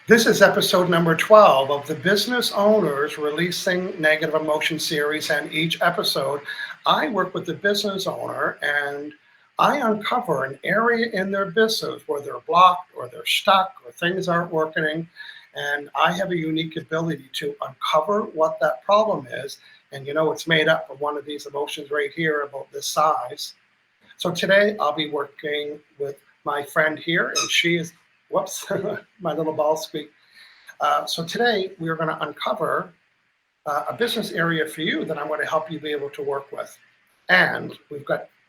This is episode number 12 of the Business Owners Releasing Negative Emotion series. And each episode, I work with the business owner and I uncover an area in their business where they're blocked or they're stuck or things aren't working. And I have a unique ability to uncover what that problem is. And it's made up of one of these emotions right here, about this size. So today I'll be working with my friend here, and she is, whoops, my little ball squeak. So today we are going to uncover a business area for you that I'm going to help you be able to work with. And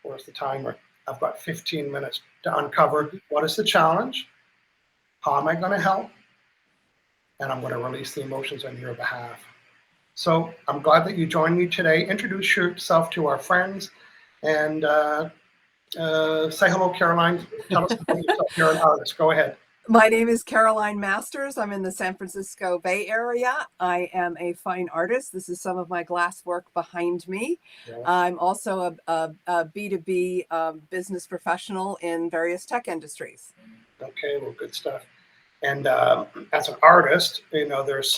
where's the timer? I've got 15 minutes to uncover what is the challenge, how am I going to help, and I'm going to release the emotions on your behalf. So I'm glad that you joined me today. Introduce yourself to our friends and say hello, Caroline. Tell us about yourself. You're an artist. Go ahead. My name is Caroline Masters. I'm in the San Francisco Bay Area. I am a fine artist. This is some of my glass work behind me. Yeah. I'm also a B2B business professional in various tech industries. Okay, well, good stuff. And as an artist, there's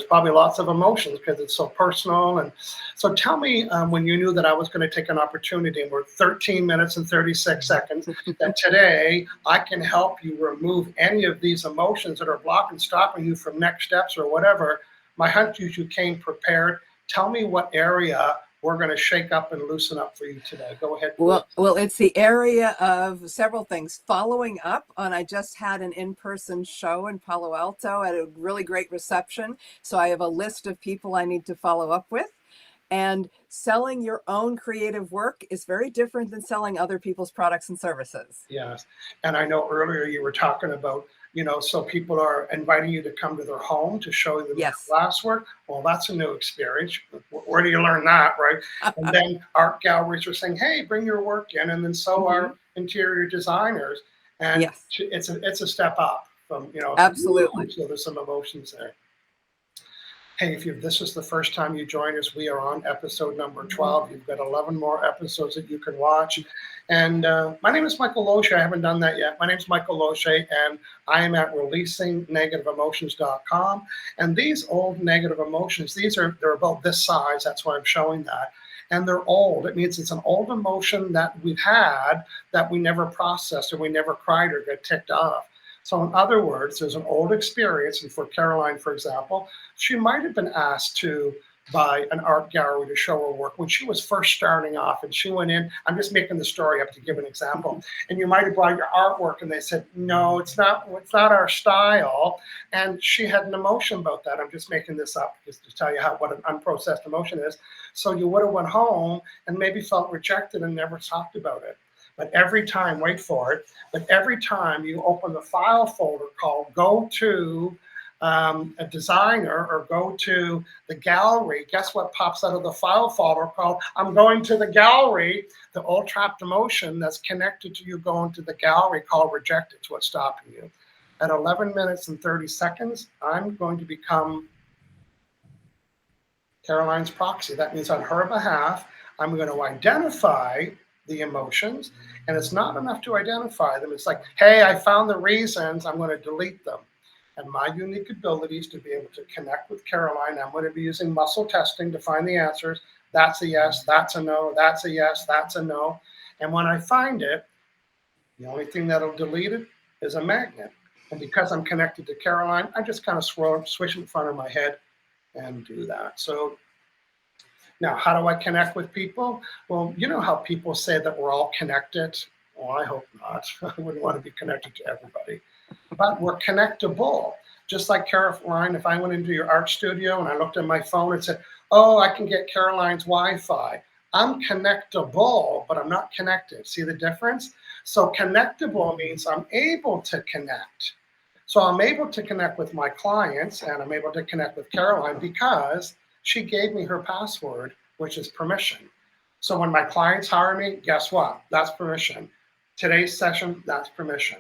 probably lots of emotions because it's so personal. And so tell me when you knew that I was going to take an opportunity, and we're 13 minutes and 36 seconds, that today I can help you remove any of these emotions that are blocking, stopping you from next steps or whatever. My hunch is you came prepared. Tell me what area we're going to shake up and loosen up for you today. Go ahead. Well, it's the area of several things. Following up on, I just had an in-person show in Palo Alto at a really great reception. So I have a list of people I need to follow up with. And selling your own creative work is very different than selling other people's products and services. Yes. And I know earlier you were talking about, so people are inviting you to come to their home to show them yes. glass work. Well, that's a new experience. Where do you learn that, right? And then art galleries are saying, hey, bring your work in. And then so are interior designers. And yes. it's a step up from, absolutely. So there's some emotions there. Hey, if this is the first time you join us, we are on episode number 12. You've got 11 more episodes that you can watch. And my name is Michael Losier. I haven't done that yet. My name is Michael Losier, and I am at releasingnegativeemotions.com. And these old negative emotions, they're about this size. That's why I'm showing that. And they're old. It means it's an old emotion that we've had that we never processed or we never cried or got ticked off. So in other words, there's an old experience, and for Caroline, for example, she might have been asked to by an art gallery to show her work when she was first starting off, and she went in. I'm just making the story up to give an example. And you might have brought your artwork, and they said, no, it's not our style. And she had an emotion about that. I'm just making this up just to tell you what an unprocessed emotion is. So you would have went home and maybe felt rejected and never talked about it. But every time, wait for it, but every time you open the file folder called Go to a Designer or Go to the Gallery, guess what pops out of the file folder called I'm going to the gallery? The old trapped emotion that's connected to you going to the gallery called rejected is what's stopping you. At 11 minutes and 30 seconds, I'm going to become Caroline's proxy. That means on her behalf, I'm going to identify the emotions, and it's not enough to identify them. It's like, hey, I found the reasons, I'm going to delete them. And my unique ability is to be able to connect with Caroline. I'm going to be using muscle testing to find the answers. That's a yes, that's a no, that's a yes, that's a no. And when I find it, the only thing that'll delete it is a magnet. And because I'm connected to Caroline, I just kind of swish in front of my head and do that. So now, how do I connect with people? Well, you know how people say that we're all connected? Well, I hope not. I wouldn't want to be connected to everybody. But we're connectable. Just like Caroline, if I went into your art studio and I looked at my phone and said, oh, I can get Caroline's Wi-Fi. I'm connectable, but I'm not connected. See the difference? So connectable means I'm able to connect. So I'm able to connect with my clients, and I'm able to connect with Caroline because she gave me her password, which is permission. So when my clients hire me, guess what? That's permission. Today's session, that's permission.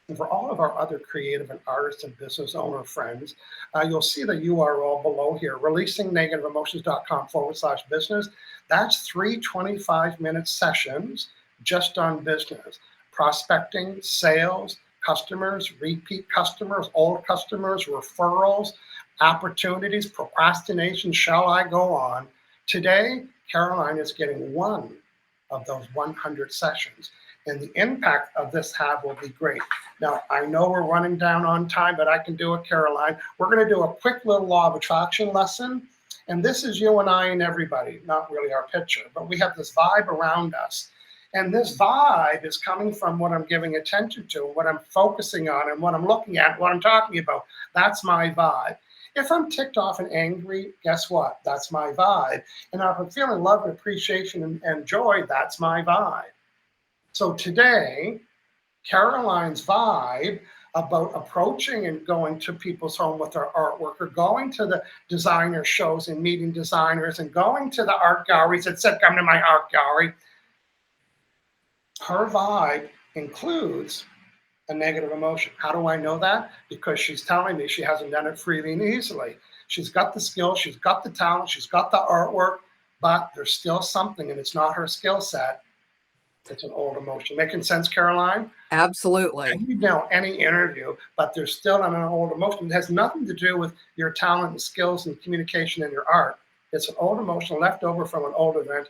And for all of our other creative and artist and business owner friends, you'll see the URL below here, releasingnegativeemotions.com/business. That's 3 25-minute sessions just on business, prospecting, sales, customers, repeat customers, old customers, referrals, opportunities, procrastination, shall I go on? Today, Caroline is getting one of those 100 sessions. And the impact of this hab will be great. Now, I know we're running down on time, but I can do it, Caroline. We're going to do a quick little law of attraction lesson. And this is you and I and everybody, not really our picture, but we have this vibe around us. And this vibe is coming from what I'm giving attention to, what I'm focusing on, and what I'm looking at, what I'm talking about. That's my vibe. If I'm ticked off and angry, guess what? That's my vibe. And if I'm feeling love and appreciation and joy, that's my vibe. So today, Caroline's vibe about approaching and going to people's home with our artwork, or going to the designer shows and meeting designers, and going to the art galleries that said, come to my art gallery. Her vibe includes a negative emotion. How do I know that? Because she's telling me she hasn't done it freely and easily. She's got the skill, she's got the talent, she's got the artwork, but there's still something, and it's not her skill set. It's an old emotion. Making sense, Caroline? Absolutely. You know, any interview, but there's still an old emotion. It has nothing to do with your talent and skills and communication and your art. It's an old emotion left over from an old event.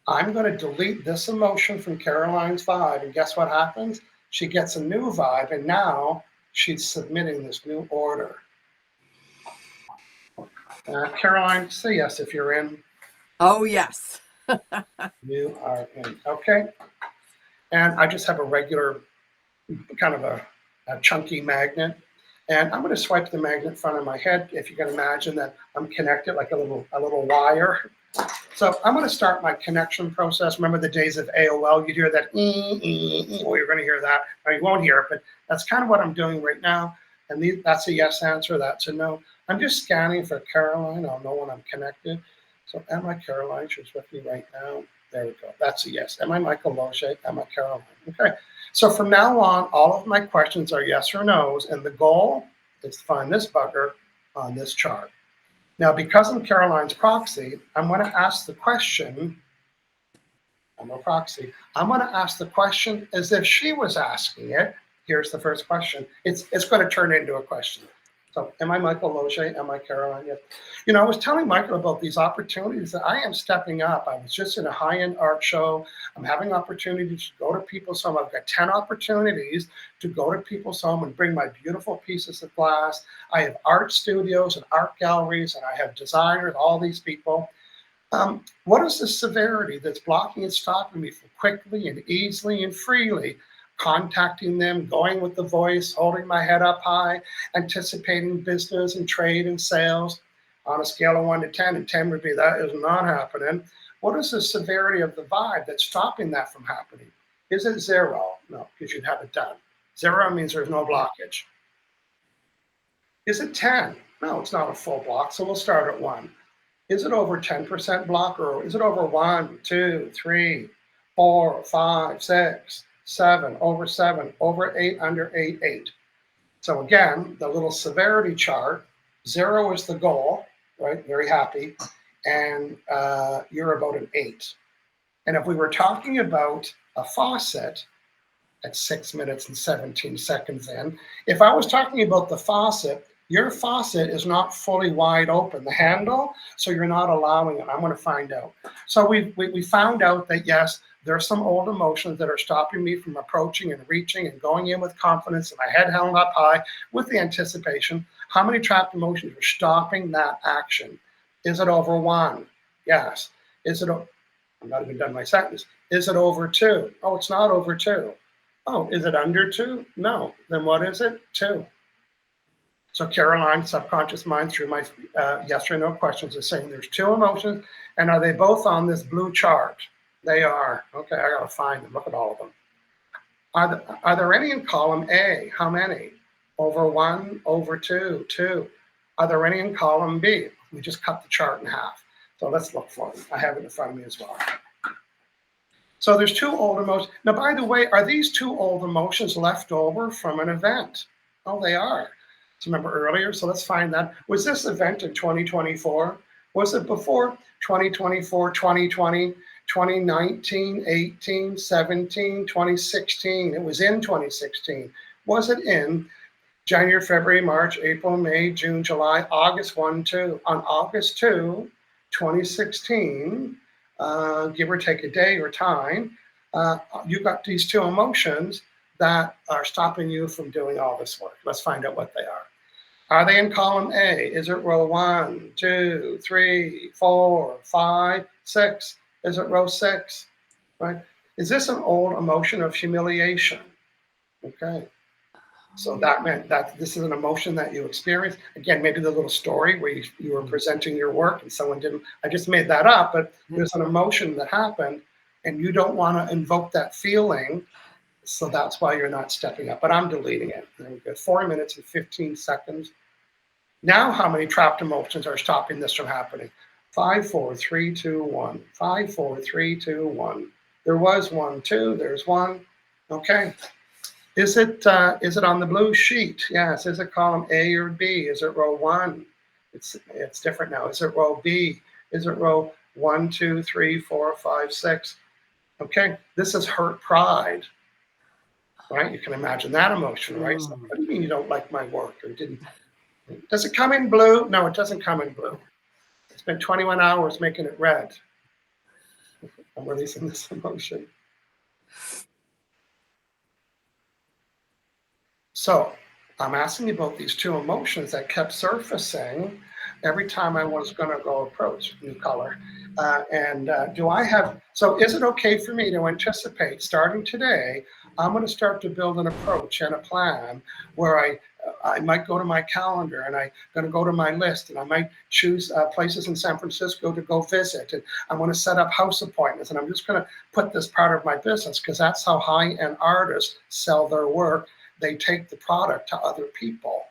I'm going to delete this emotion from Caroline's vibe, and guess what happens? She gets a new vibe, and now she's submitting this new order. Caroline, say yes if you're in. Oh, yes. You are in. Okay. And I just have a regular kind of a chunky magnet. And I'm going to swipe the magnet in front of my head. If you can imagine that I'm connected like a little wire. So I'm going to start my connection process. Remember the days of AOL? You'd hear that, well, you're going to hear that. Or you won't hear it, but that's kind of what I'm doing right now. And that's a yes answer. That's a no. I'm just scanning for Caroline. I'll know when I'm connected. So am I Caroline? She's with me right now. There we go. That's a yes. Am I Michael Losier? Am I Caroline? Okay. So from now on, all of my questions are yes or no's, and the goal is to find this bugger on this chart. Now, because I'm Caroline's proxy, I'm going to ask the question. I'm a proxy. I'm going to ask the question as if she was asking it. Here's the first question. It's going to turn into a question. So am I Michael Losier? Am I Caroline? Yes. You know, I was telling Michael about these opportunities that I am stepping up. I was just in a high-end art show. I'm having opportunities to go to people's home. I've got 10 opportunities to go to people's home and bring my beautiful pieces of glass. I have art studios and art galleries, and I have designers, all these people. What is the severity that's blocking and stopping me from quickly and easily and freely contacting them, going with the voice, holding my head up high, anticipating business and trade and sales on a scale of 1 to 10, and 10 would be that is not happening. What is the severity of the vibe that's stopping that from happening? Is it 0? No, because you'd have it done. 0 means there's no blockage. Is it 10? No, it's not a full block, so we'll start at 1. Is it over 10% block, or is it over 1, 2, 3, 4, 5, 6, 7, over 7, over 8, under 8, 8. So again, the little severity chart, 0 is the goal, right? Very happy. And you're about an 8. And if we were talking about a faucet at 6 minutes and 17 seconds in, if I was talking about the faucet, your faucet is not fully wide open, the handle, so you're not allowing it. I'm going to find out. So we found out that, yes, there are some old emotions that are stopping me from approaching and reaching and going in with confidence and my head held up high with the anticipation. How many trapped emotions are stopping that action? Is it over 1? Yes. Is it, I'm not even done my sentence. Is it over 2? Oh, it's not over 2. Oh, is it under 2? No. Then what is it? 2. So Caroline, subconscious mind, through my yes or no questions, is saying there's 2 emotions, and are they both on this blue chart? They are. Okay, I got to find them. Look at all of them. Are there any in column A? How many? Over 1, over 2, 2. Are there any in column B? We just cut the chart in half. So let's look for them. I have it in front of me as well. So there's 2 old emotions. Now, by the way, are these 2 old emotions left over from an event? Oh, they are. So remember earlier? So let's find that. Was this event in 2024? Was it before 2024, 2020? 2019, 18, 17, 2016. It was in 2016. Was it in January, February, March, April, May, June, July, August 1, 2? On August 2, 2016, give or take a day or time, you got these two emotions that are stopping you from doing all this work. Let's find out what they are. Are they in column A? Is it row 1, 2, 3, 4, 5, 6? Is it row 6? Right? Is this an old emotion of humiliation? Okay. So that meant that this is an emotion that you experienced. Again, maybe the little story where you were presenting your work and someone didn't, I just made that up, but there's an emotion that happened and you don't want to invoke that feeling. So that's why you're not stepping up, but I'm deleting it. There we go. 4 minutes and 15 seconds. Now, how many trapped emotions are stopping this from happening? 5, 4, 3, 2, 1. 5, 4, 3, 2, 1. There was 1, 2. There's 1. Okay. Is it on the blue sheet? Yes. Is it column A or B? Is it row 1? It's different now. Is it row B? Is it row 1, 2, 3, 4, 5, 6? Okay. This is hurt pride. Right? You can imagine that emotion, right? So, what do you mean you don't like my work or didn't? Does it come in blue? No, it doesn't come in blue. It's been 21 hours making it red. I'm releasing this emotion. So I'm asking you about these two emotions that kept surfacing every time I was going to go approach new color. Do I have, so is it okay for me to anticipate starting today, I'm going to start to build an approach and a plan where I might go to my calendar and I'm going to go to my list and I might choose places in San Francisco to go visit. And I want to set up house appointments and I'm just going to put this part of my business because that's how high-end artists sell their work. They take the product to other people.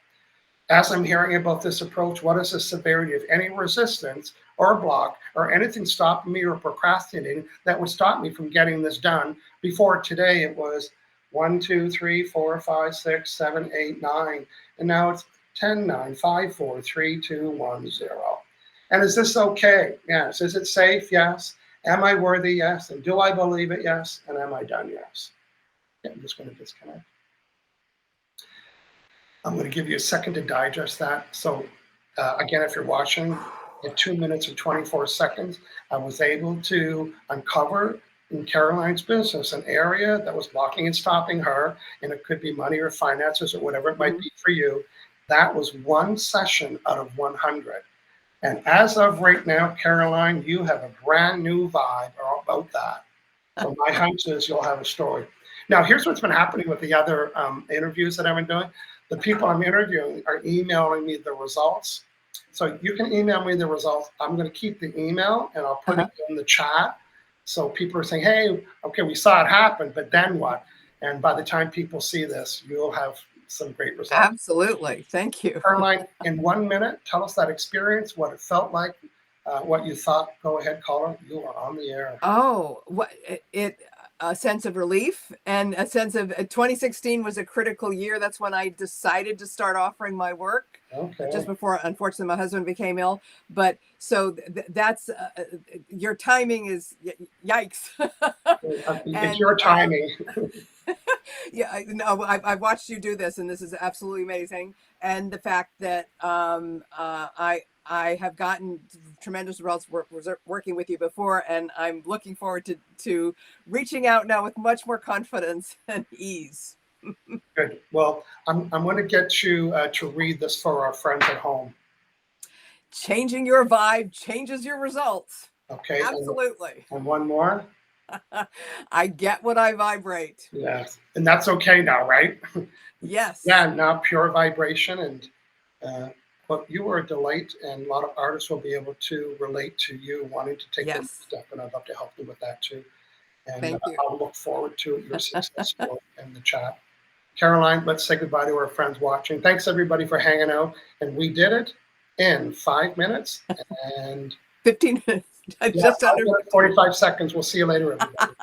As I'm hearing about this approach, what is the severity of any resistance or block or anything stopping me or procrastinating that would stop me from getting this done? Before today, it was 1, 2, 3, 4, 5, 6, 7, 8, 9. And now it's 10, 9, 5, 4, 3, 2, 1, 0. And is this okay? Yes. Is it safe? Yes. Am I worthy? Yes. And do I believe it? Yes. And am I done? Yes. Okay, I'm just going to disconnect. I'm going to give you a second to digest that. So again, if you're watching at 2 minutes and 24 seconds, I was able to uncover in Caroline's business an area that was blocking and stopping her, and it could be money or finances or whatever it might be for you. That was one session out of 100. And as of right now, Caroline, you have a brand new vibe about that. So my hunch is you'll have a story. Now, here's what's been happening with the other interviews that I've been doing. The people I'm interviewing are emailing me the results. So you can email me the results. I'm going to keep the email and I'll put it in the chat. So people are saying, hey, okay, we saw it happen, but then what? And by the time people see this, you'll have some great results. Absolutely. Thank you. Caroline, in 1 minute, tell us that experience, what it felt like, what you thought. Go ahead, caller. You are on the air. Oh, what a sense of relief and a sense of 2016 was a critical year. That's when I decided to start offering my work. Okay. Just before, unfortunately, my husband became ill. But so that's your timing is yikes. It's your timing. Yeah, no, I've watched you do this, and this is absolutely amazing. And the fact that I have gotten tremendous results working with you before, and I'm looking forward to reaching out now with much more confidence and ease. Good. Well, I'm going to get you to read this for our friends at home. Changing your vibe changes your results. Okay. Absolutely. And one more. I get what I vibrate. Yes. And that's okay now, right? Yes. Yeah, now pure vibration. And but you were a delight, and a lot of artists will be able to relate to you wanting to take the next step, and I'd love to help you with that too. And thank you. I'll look forward to your success in the chat. Caroline, let's say goodbye to our friends watching. Thanks everybody for hanging out. And we did it in 5 minutes and 15 minutes. Just under 45 seconds. We'll see you later, everybody.